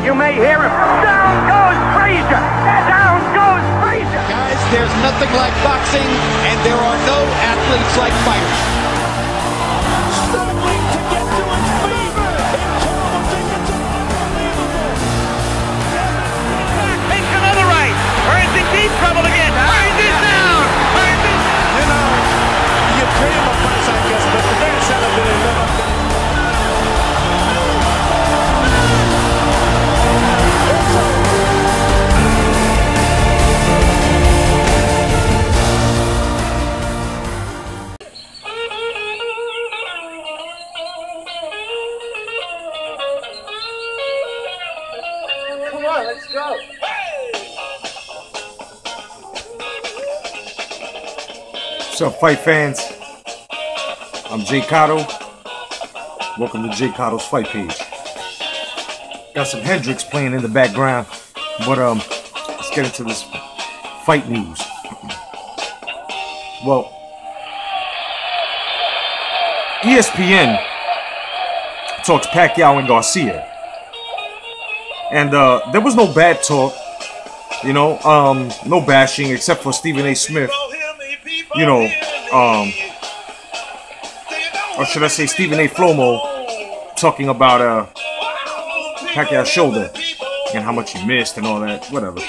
You may hear him. Down goes Frazier. Down goes Frazier. Guys, there's nothing like boxing, and there are no athletes like fighters. Struggling to get to his feet. Incredible thing. It's unbelievable. Takes another right. Burns in deep trouble again. Burns is down. Burns is down. You know, you pay him a price, I guess, but the man said I didn't live up there. Come on, let's go. What's up, fight fans? I'm J.Cotto. Welcome to J.Cotto's Fight Page. Got some Hendrix playing in the background, but let's get into this fight news. Well, ESPN talks Pacquiao and Garcia, and there was no bad talk, you know, no bashing except for Stephen A. Smith. You know, or should I say Stephen A. Flomo talking about Pacquiao's shoulder and how much he missed and all that, whatever.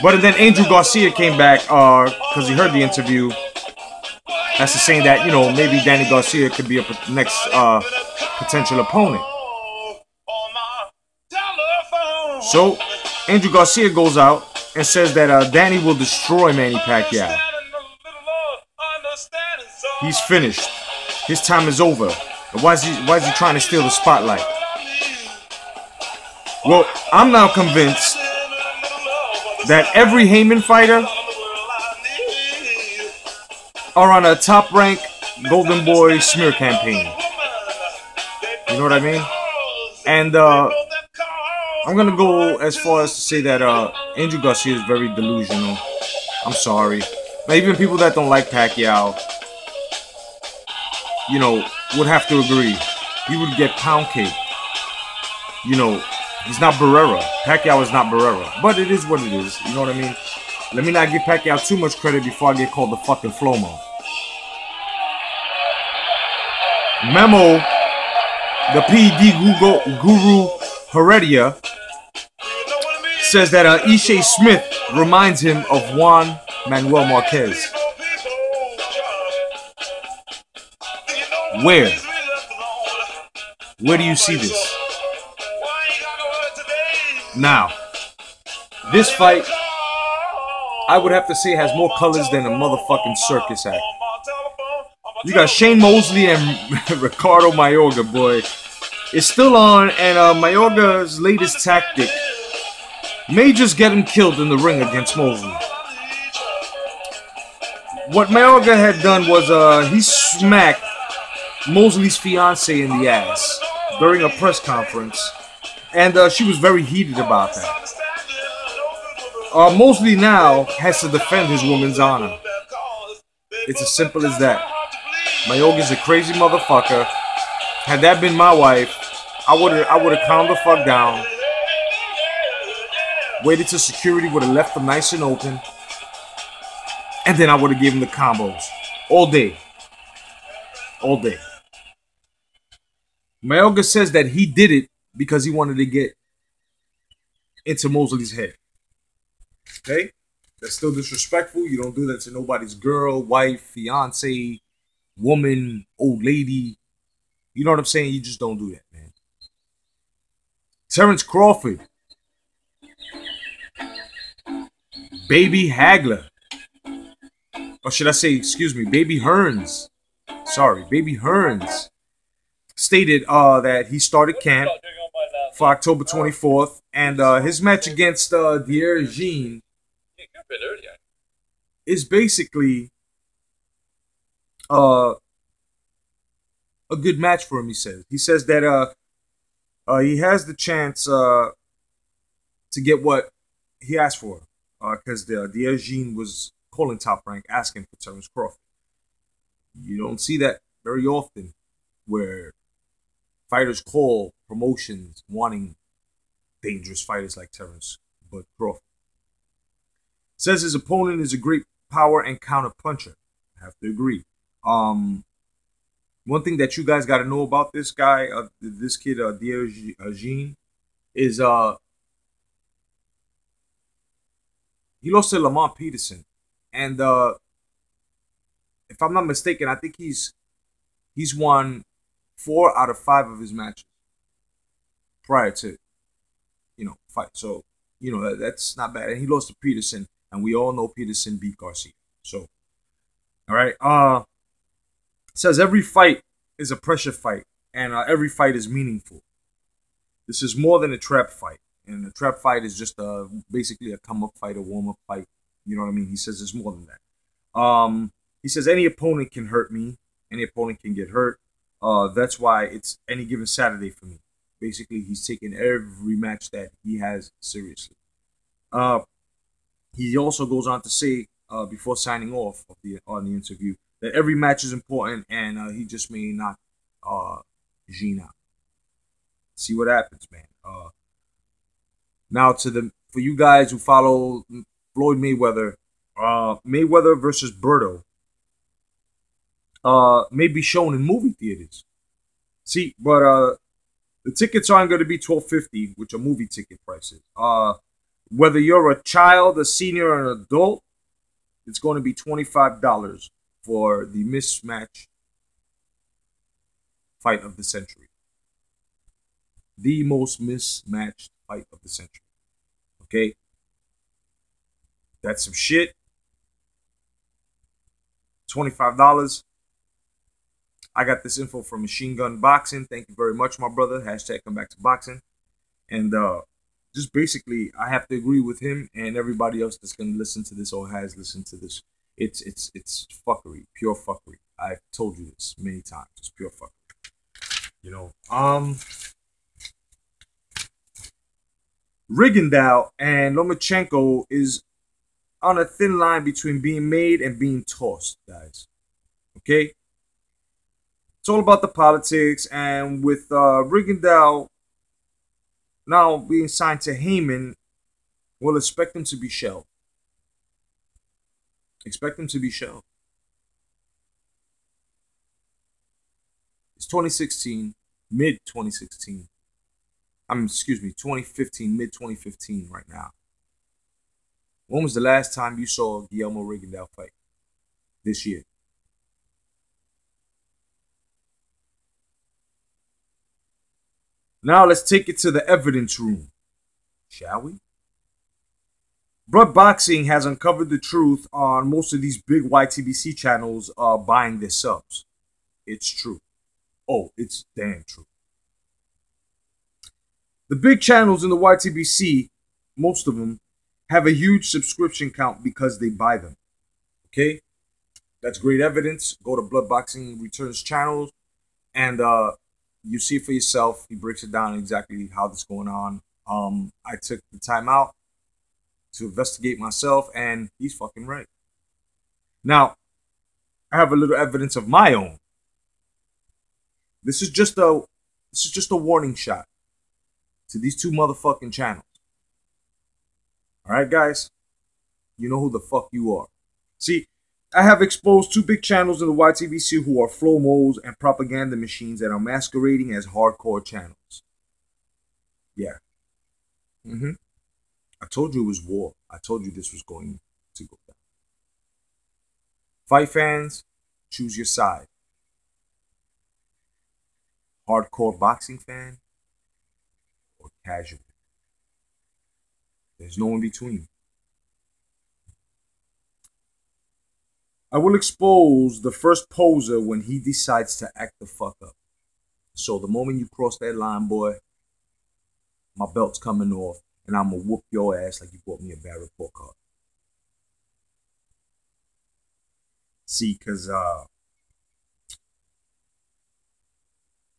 But then Angel Garcia came back because he heard the interview. That's saying that, you know, maybe Danny Garcia could be a next potential opponent. So Angel Garcia goes out and says that Danny will destroy Manny Pacquiao. He's finished. His time is over. And why is he trying to steal the spotlight? Well, I'm now convinced that every Heyman fighter are on a top-rank Golden Boy smear campaign. You know what I mean? And I'm gonna go as far as to say that Angel Garcia is very delusional. I'm sorry. Now, even people that don't like Pacquiao, you know, would have to agree. He would get pound cake. You know, he's not Barrera. Pacquiao is not Barrera. But it is what it is. You know what I mean? Let me not give Pacquiao too much credit before I get called the fucking Flomo. Memo, the PED guru Heredia, says that Ishe Smith reminds him of Juan Manuel Marquez. Where? Where do you see this? Now, this fight, I would have to say, has more colors than a motherfucking circus act. You got Shane Mosley and Ricardo Mayorga, boy. It's still on, and Mayorga's latest tactic may just get him killed in the ring against Mosley. What Mayorga had done was he smacked Mosley's fiance in the ass during a press conference, and she was very heated about that. Mosley now has to defend his woman's honor. It's as simple as that. Mayorga's a crazy motherfucker. Had that been my wife, I would have calmed the fuck down, waited till security would have left him nice and open, and then I would have given him the combos all day. All day. Mayorga says that he did it because he wanted to get into Mosley's head. Okay? That's still disrespectful. You don't do that to nobody's girl, wife, fiance, woman, old lady. You know what I'm saying? You just don't do that, man. Terrence Crawford. Baby Hagler. Or should I say, excuse me, Baby Hearns. Sorry, Baby Hearns stated that he started camp for October 24th, and his match against Dier Jean is basically a good match for him, he says. He says that he has the chance to get what he asked for, because Dier Jean was calling Top Rank asking for Terrence Crawford. You don't see that very often, where fighters call promotions wanting dangerous fighters like Terrence Bud Crawford. Says his opponent is a great power and counter puncher. I have to agree. One thing that you guys got to know about this guy, this kid, Diogene, is he lost to Lamont Peterson, and if I'm not mistaken, I think he's won 4 out of 5 of his matches prior to fight. So that's not bad. And he lost to Peterson, and we all know Peterson beat Garcia. So all right, says every fight is a pressure fight, and every fight is meaningful. This is more than a trap fight, and a trap fight is just basically a come-up fight, a warm-up fight. You know what I mean? He says it's more than that. He says any opponent can hurt me, any opponent can get hurt. That's why it's any given Saturday for me. Basically, he's taking every match that he has seriously. He also goes on to say before signing off on the interview that every match is important, and he just may knock Gene out. See what happens, man. Now for you guys who follow Floyd Mayweather, Mayweather versus Berto may be shown in movie theaters. See, but the tickets aren't going to be $12.50, which are movie ticket prices. Whether you're a child, a senior, or an adult, it's going to be $25 for the mismatch fight of the century. The most mismatched fight of the century. Okay? That's some shit. $25. I got this info from Machine Gun Boxing. Thank you very much, my brother. Hashtag come back to boxing. And just basically, I have to agree with him and everybody else that's going to listen to this or has listened to this. It's fuckery, pure fuckery. I've told you this many times. It's pure fuckery. Rigondeaux and Lomachenko is on a thin line between being made and being tossed, guys. Okay? It's all about the politics, and with Rigondeaux now being signed to Heyman, we'll expect him to be shelved. Expect him to be shelved. It's 2016, mid-2016. 2015, mid-2015 right now. When was the last time you saw Guillermo Rigondeaux fight? This year. Now let's take it to the evidence room, shall we? Blood Boxing has uncovered the truth on most of these big YTBC channels buying their subs. It's true. Oh, it's damn true. The big channels in the YTBC, most of them, have a huge subscription count because they buy them. Okay? That's great evidence. Go to Blood Boxing Returns channels and you see for yourself. He breaks it down exactly how this is going on. I took the time out to investigate myself, and he's fucking right. Now, I have a little evidence of my own. This is just a warning shot to these two motherfucking channels. All right, guys? You know who the fuck you are. See, I have exposed two big channels in the YTVC who are flow-mos and propaganda machines that are masquerading as hardcore channels. Yeah. I told you it was war. I told you this was going to go down. Fight fans, choose your side. Hardcore boxing fan or casual. There's no in between. I will expose the first poser when he decides to act the fuck up. So the moment you cross that line, boy, my belt's coming off, and I'm going to whoop your ass like you bought me a bad report card. See, because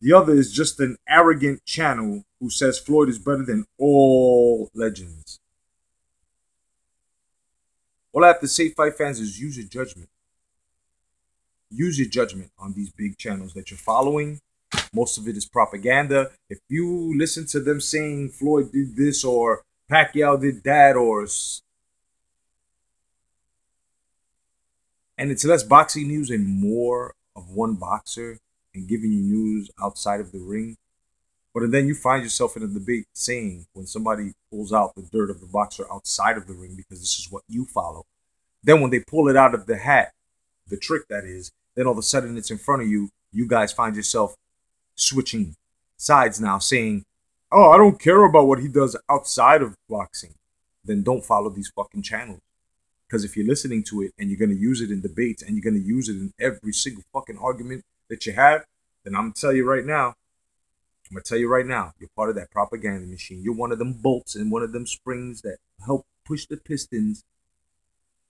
the other is just an arrogant channel who says Floyd is better than all legends. All I have to say, fight fans, is use your judgment. Use your judgment on these big channels that you're following. Most of it is propaganda. If you listen to them saying Floyd did this or Pacquiao did that, and it's less boxing news and more of one boxer and giving you news outside of the ring. But then you find yourself in a debate saying, when somebody pulls out the dirt of the boxer outside of the ring, because this is what you follow, then when they pull it out of the hat, the trick that is, then all of a sudden it's in front of you, you guys find yourself switching sides now, saying, oh, I don't care about what he does outside of boxing. Then don't follow these fucking channels. Because if you're listening to it and you're going to use it in debates and you're going to use it in every single fucking argument that you have, then I'm going to tell you right now, you're part of that propaganda machine. You're one of them bolts and one of them springs that help push the pistons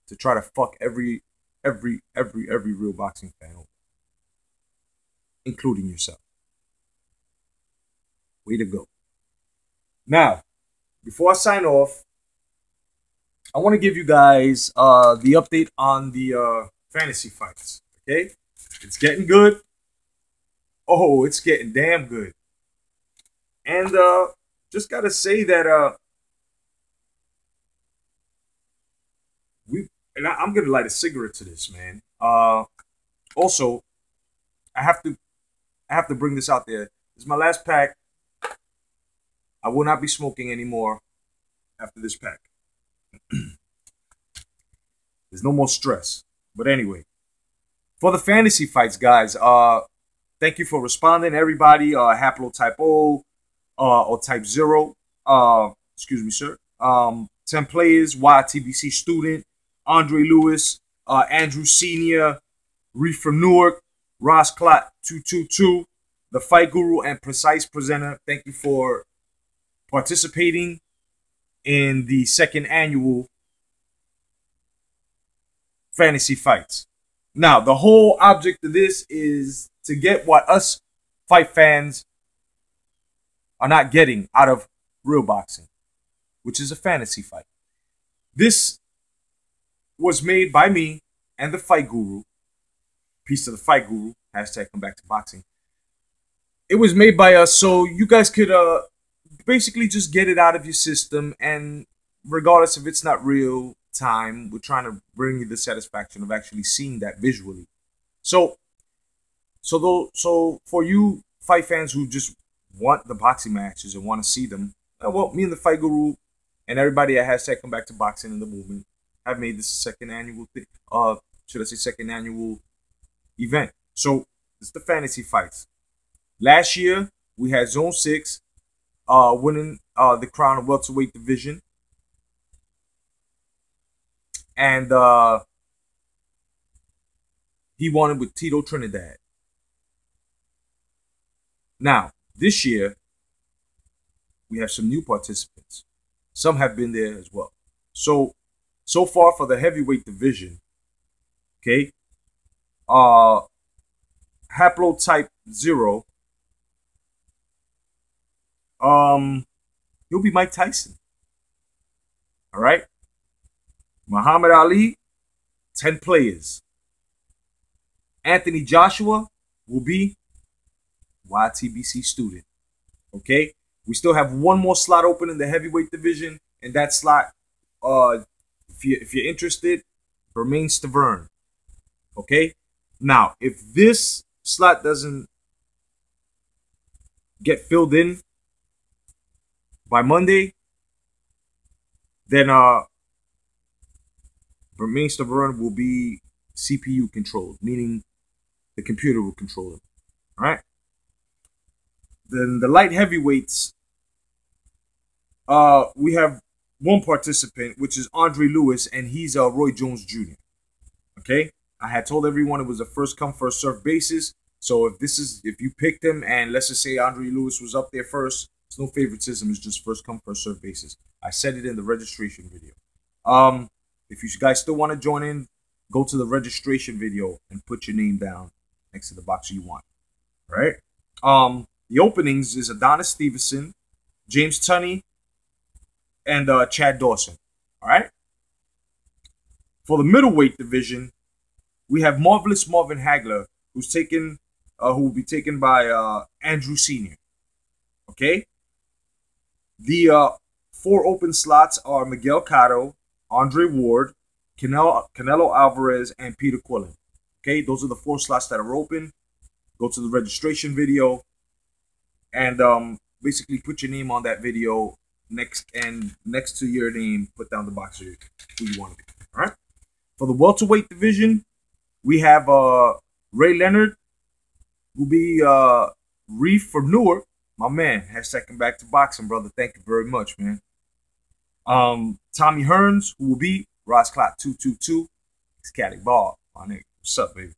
to try to fuck every real boxing fan over, including yourself. Way to go. Now, before I sign off, I want to give you guys the update on the fantasy fights. Okay? It's getting good. Oh, it's getting damn good. And just gotta say that I'm gonna light a cigarette to this, man. Also, I have to bring this out there. This is my last pack. I will not be smoking anymore after this pack. There's no more stress. But anyway, for the fantasy fights, guys, thank you for responding, everybody. Haplotype O or type 0. Excuse me, sir. 10 players, YTBC student, Andre Lewis, Andrew Senior, Reef from Newark, Ross Clot 222, the Fight Guru and Precise Presenter. Thank you for participating in the second annual fantasy fights. Now, the whole object of this is to get what us fight fans are not getting out of real boxing, which is a fantasy fight. This was made by me and the Fight Guru. Peace to the Fight Guru. Hashtag come back to boxing. It was made by us so you guys could basically just get it out of your system, and regardless if it's not real time, we're trying to bring you the satisfaction of actually seeing that visually. So for you fight fans who just want the boxing matches and want to see them, well, me and the Fight Guru and everybody at hashtag come back to boxing in the movement have made this second annual thing. Should I say second annual event? So it's the fantasy fights. Last year we had Zone 6 winning the crown of welterweight division, and he won it with Tito Trinidad. Now, this year, we have some new participants. Some have been there as well. So far for the heavyweight division, okay, Haplotype 0, he'll be Mike Tyson. All right. Muhammad Ali, 10 players. Anthony Joshua will be YTBC student. Okay. We still have one more slot open in the heavyweight division, and that slot, if you're interested, remains to Vern. Okay. Now, if this slot doesn't get filled in by Monday, then remains to Vern will be CPU controlled, meaning the computer will control it. All right. Then the light heavyweights, we have one participant, which is Andre Lewis, and he's Roy Jones Jr. Okay. I had told everyone it was a first come first serve basis. So if you picked him, and let's just say Andre Lewis was up there first, it's no favoritism. It's just first come first serve basis. I said it in the registration video. If you guys still want to join in, go to the registration video and put your name down next to the box you want. All right. The openings is Adonis Stevenson, James Tunney, and Chad Dawson. All right. For the middleweight division, we have Marvelous Marvin Hagler, who's taken who will be taken by Andrew Sr. Okay? The 4 open slots are Miguel Cotto, Andre Ward, Canelo Alvarez, and Peter Quillin. Okay, those are the 4 slots that are open. Go to the registration video and basically put your name on that video next to your name, put down the box who you want to be. All right. For the welterweight division, we have Ray Leonard, will be Reef from Newark. My man has second back to boxing, brother. Thank you very much, man. Tommy Hearns, who will be Ross Clot 222. It's Caddy Ball, my nigga. What's up, baby?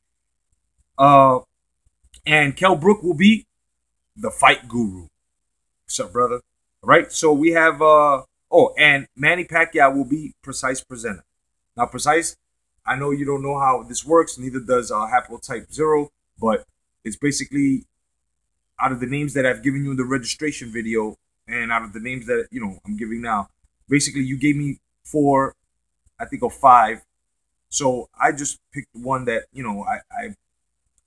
And Kell Brook will be the Fight Guru. What's up, brother? All right, so we have and Manny Pacquiao will be Precise Presenter. Now, Precise, I know you don't know how this works, neither does Haplotype 0, but it's basically out of the names that I've given you in the registration video and out of the names that, I'm giving now, basically you gave me 4, I think, or 5. So I just picked one that,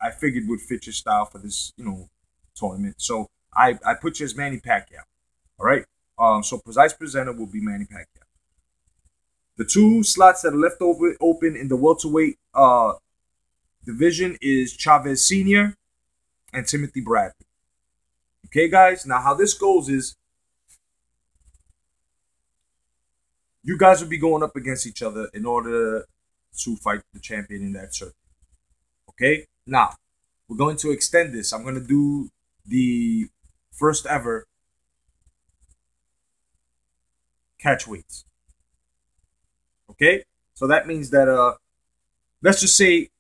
I figured would fit your style for this, tournament. So I put you as Manny Pacquiao. All right. So Precise Presenter will be Manny Pacquiao. The 2 slots that are left open in the welterweight division is Chavez Sr. and Timothy Bradley. Okay, guys. Now, how this goes is you guys will be going up against each other in order to fight the champion in that circuit. Okay. Now, we're going to extend this. I'm going to do the first ever catch weights. Okay? So that means that, let's just say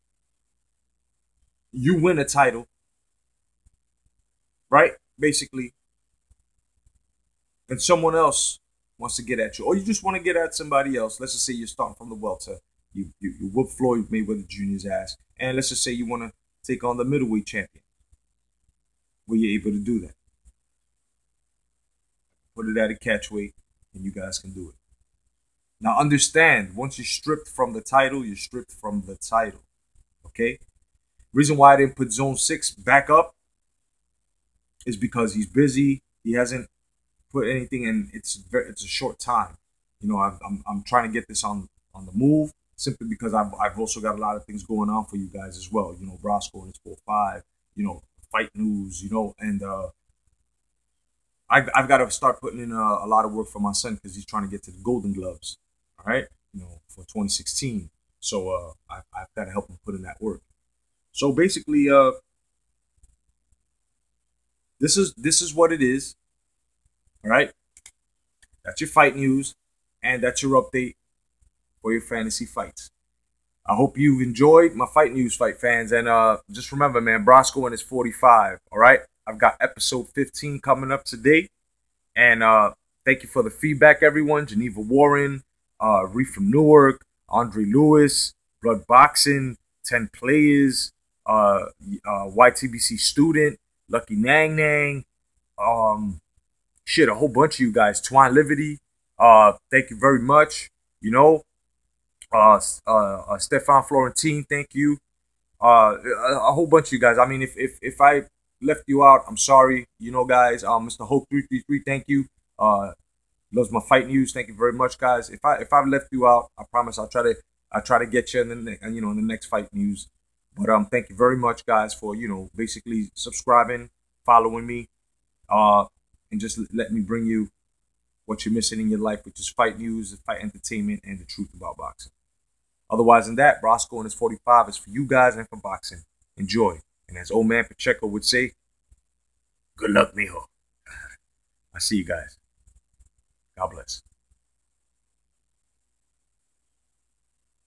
you win a title, right? Basically. And someone else wants to get at you. Or you just want to get at somebody else. Let's just say you're starting from the welter. You whoop Floyd Mayweather Jr.'s ass. And let's just say you want to take on the middleweight champion. Well, you're able to do that. Put it at a catch weight, and you guys can do it. Now, understand, once you're stripped from the title, you're stripped from the title. Okay? Reason why I didn't put Zone 6 back up is because he's busy. He hasn't put anything in. It's a short time. I'm trying to get this on the move, simply because I've also got a lot of things going on for you guys as well. Brosco and his 4-5, fight news, and I've got to start putting in a lot of work for my son because he's trying to get to the Golden Gloves, all right, for 2016. So I've got to help him put in that work. So basically, this is what it is, all right. That's your fight news, and that's your update for your fantasy fights. I hope you've enjoyed my fight news, fight fans. And just remember, man, Brosco and his 45. All right. I've got episode 15 coming up today. And thank you for the feedback, everyone. Geneva Warren, Reef from Newark, Andre Lewis, Blood Boxing, 10 Players, YTBC Student, Lucky Nang Nang, a whole bunch of you guys. Twine Liberty. Thank you very much. Stefan Florentine, thank you. A whole bunch of you guys. I mean, if I left you out, I'm sorry. Guys. Mr. Hope 333, thank you. Loves my fight news. Thank you very much, guys. If I've left you out, I promise I'll try to get you in the next fight news. But thank you very much, guys, for basically subscribing, following me, and just let me bring you what you're missing in your life, which is fight news, fight entertainment, and the truth about boxing. Otherwise than that, Brosco and his 45 is for you guys and for boxing. Enjoy. And as old man Pacheco would say, good luck, mijo. I see you guys. God bless.